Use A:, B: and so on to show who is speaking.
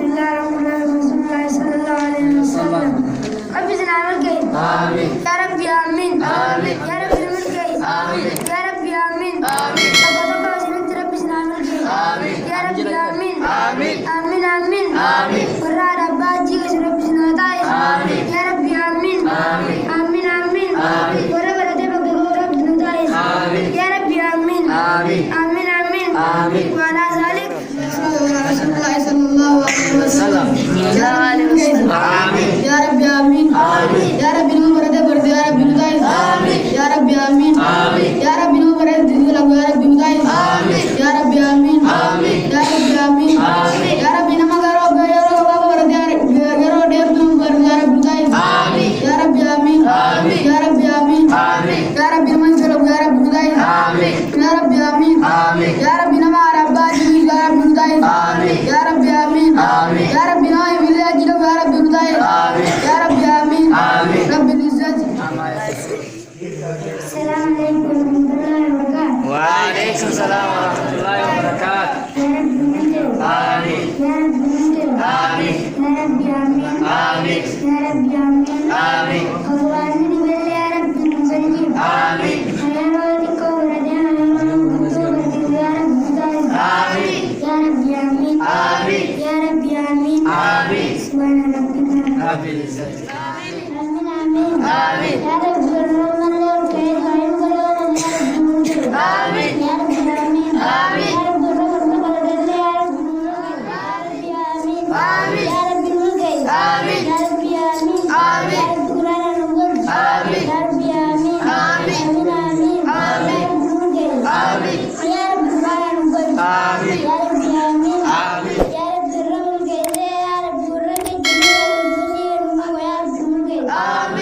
A: الله الرحمن رسول الله صلى الله عليه وسلم. رب زدنا الملك. آمين. يا رب آمين. آمين. يا رب الملك. آمين. يا رب آمين. آمين. تقدم وسنت رب زدنا الملك. آمين. يا رب آمين. آمين. آمين آمين. آمين. ورا رباجي رب زدنا تاي. آمين. يا رب آمين. آمين. آمين آمين. آمين. ورا برده بقول رب زدنا تاي. آمين. يا رب آمين. آمين. آمين آمين. آمين. وعلى ذلك رسول الله صلى الله عليه وسلم. آمين. يا رب آمين. آمين. يا رب نور برده برده يا رب نور آمين. يا رب آمين. آمين. يا رب نور برده دل لو يا رب نور آمين. يا رب آمين. آمين. يا رب آمين. آمين. يا رب نما غرو غيرو بابا برده يا رب غيرو دير نور برده يا رب نور آمين. يا رب آمين. آمين. يا رب آمين. آمين. يا رب نما غرو يا رب نور آمين. يا رب آمين. آمين. يا رب نما رباجي يا رب نور آمين. يا رب آمين. آمين. يا رب ناي فيلاج يا رب نور آمين. يا رب آمين. آمين. رب العزة. السلام عليكم ورحمة الله وبركاته.
B: وعليكم السلام ورحمة الله وبركاته.
A: يا رب ننجل.
B: آمين.
A: يا رب ننجل.
B: آمين.
A: يا رب آمين.
B: آمين.
A: يا رب آمين.
B: آمين.
A: الله نبي يا رب نسجد.
B: آمين.
A: يا رب كورنا يا رب كورنا يا رب دايم.
B: آمين.
A: يا رب آمين.
B: آمين.
A: يا رب آمين.
B: آمين.
A: سبحان ربك.
B: رب العزة.
A: آمين آمين.
B: آمين.
A: يا رب ظلمنا الخير خير كلنا يا رب ننجل.
B: آمين.
A: يا رب آمين.
B: آمين.
A: يا رب ظلمنا الخير يا رب ننجل. يا رب آمين.
B: آمين.
A: يا رب ننجل.
B: آمين.
A: يا رب آمين.
B: آمين.
A: يا رب كلنا ننجل.
B: آمين.
A: يا رب آمين.
B: آمين.
A: آمين آمين.
B: آمين.
A: يا رب ننجل.
B: آمين.
A: يا رب كلنا ننجل.
B: آمين.
A: يا رب آمين.
B: آمين.
A: يا رب ظلمنا الخير يا رب ننجل. يا رب ننجل.
B: آمين.